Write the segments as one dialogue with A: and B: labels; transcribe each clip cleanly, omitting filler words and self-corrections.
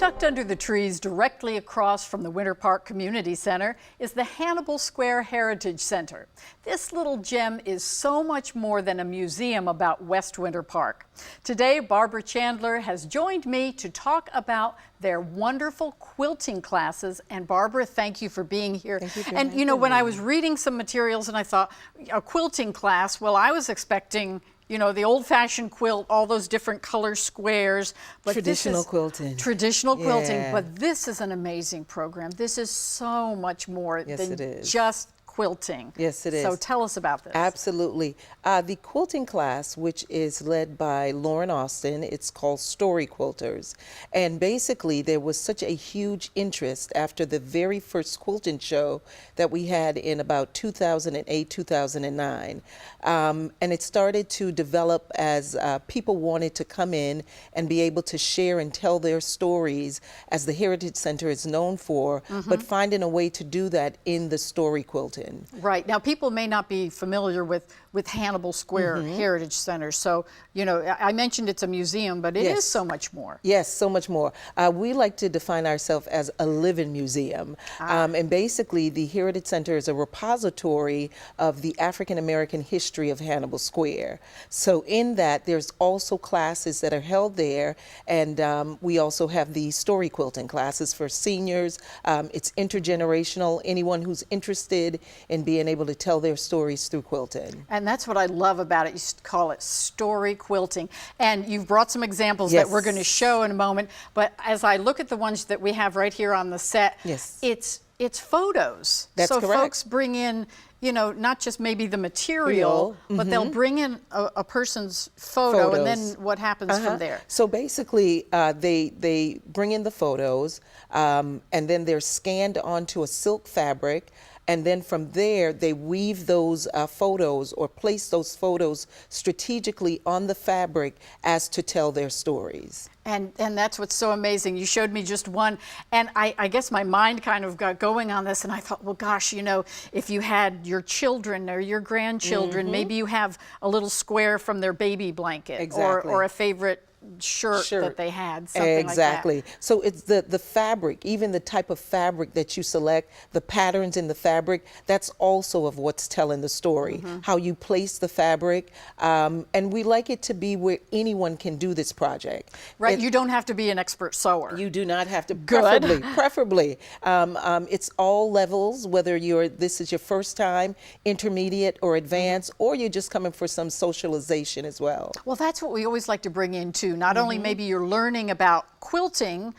A: Tucked under the trees directly across from the Winter Park Community Center is the Hannibal Square Heritage Center. This little gem is so much more than a museum about West Winter Park. Today, Barbara Chandler has joined me to talk about their wonderful quilting classes. And Barbara, thank you for being here.
B: Thank you for
A: and you know,
B: having
A: when
B: me.
A: I was reading some materials and I thought, a quilting class, well, I was expecting, you know, the old-fashioned quilt, all those different color squares. But
B: Traditional
A: this is
B: quilting.
A: Traditional quilting,
B: Yeah.
A: but this is an amazing program. This is so much more
B: Yes,
A: than
B: it is.
A: just quilting.
B: Yes, it is.
A: So tell us about this.
B: Absolutely. The quilting class, which is led by Lauren Austin, it's called Story Quilters. And basically, there was such a huge interest after the very first quilting show that we had in about 2008, 2009. And it started to develop as people wanted to come in and be able to share and tell their stories, as the Heritage Center is known for, but finding a way to do that in the story quilting.
A: Right. Now, people may not be familiar with Hannibal Square Heritage Center. So, you know, I mentioned it's a museum, but it is so much more.
B: Yes, so much more. We like to define ourselves as a living museum. And basically, the Heritage Center is a repository of the African American history of Hannibal Square. So in that, there's also classes that are held there. And we also have the story quilting classes for seniors. It's intergenerational. Anyone who's interested in being able to tell their stories through quilting.
A: And that's what I love about it. You call it story quilting. And you've brought some examples that we're going to show in a moment. But as I look at the ones that we have right here on the set, it's photos.
B: That's
A: so
B: correct.
A: Folks bring in, you know, not just maybe the material, but they'll bring in a person's photo, and then what happens from there?
B: So basically, they bring in the photos, and then they're scanned onto a silk fabric. And then from there, they weave those photos or place those photos strategically on the fabric as to tell their stories.
A: And that's what's so amazing. You showed me just one, and I guess my mind kind of got going on this, and I thought, well, gosh, you know, if you had your children or your grandchildren, maybe you have a little square from their baby blanket or a favorite shirt that they had, something like that.
B: So it's the fabric, even the type of fabric that you select, the patterns in the fabric, that's also of what's telling the story, how you place the fabric. And we like it to be where anyone can do this project.
A: Right, you don't have to be an expert sewer.
B: You do not have to, preferably. It's all levels, whether this is your first time, intermediate or advanced, or you're just coming for some socialization as well.
A: Well, that's what we always like to bring in too. Not only maybe you're learning about quilting,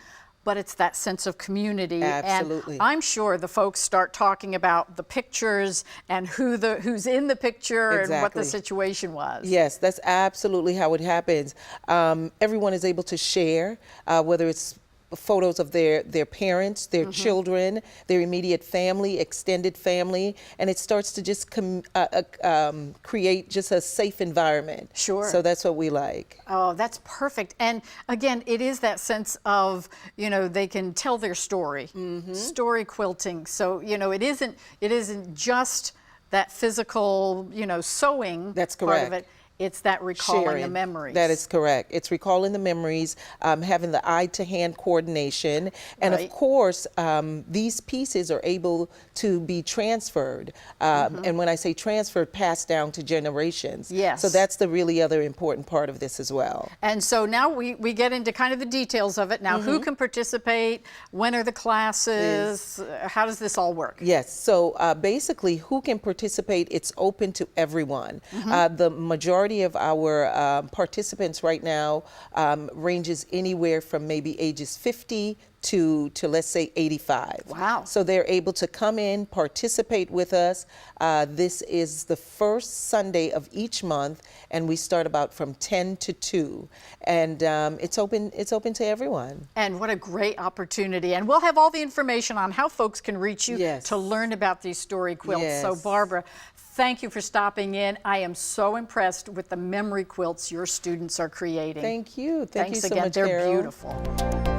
A: but it's that sense of community.
B: Absolutely.
A: And I'm sure the folks start talking about the pictures and who's in the picture and what the situation was.
B: Yes, that's absolutely how it happens. Everyone is able to share, whether it's photos of their parents, their children, their immediate family, extended family, and it starts to just create just a safe environment.
A: Sure.
B: So that's what we like.
A: Oh, that's perfect. And again, it is that sense of, you know, they can tell their story. Story quilting. So, you know, it isn't just that physical, you know, sewing part of it. It's that recalling the memories.
B: That is correct. It's recalling the memories, having the eye-to-hand coordination, and of course, these pieces are able to be transferred. And when I say transferred, passed down to generations.
A: Yes.
B: So that's the really other important part of this as well.
A: And so now we get into kind of the details of it. Now, who can participate? When are the classes? How does this all work?
B: Yes. So basically, who can participate? It's open to everyone. The majority of our participants right now ranges anywhere from maybe ages 50 to let's say 85.
A: Wow.
B: So they're able to come in, participate with us. This is the first Sunday of each month, and we start about from 10 to 2. And it's open to everyone.
A: And what a great opportunity. And we'll have all the information on how folks can reach you to learn about these story quilts. So Barbara, thank you for stopping in. I am so impressed with the memory quilts your students are creating.
B: Thank you. Thanks
A: you so
B: again.
A: much, They're
B: Carol.
A: beautiful.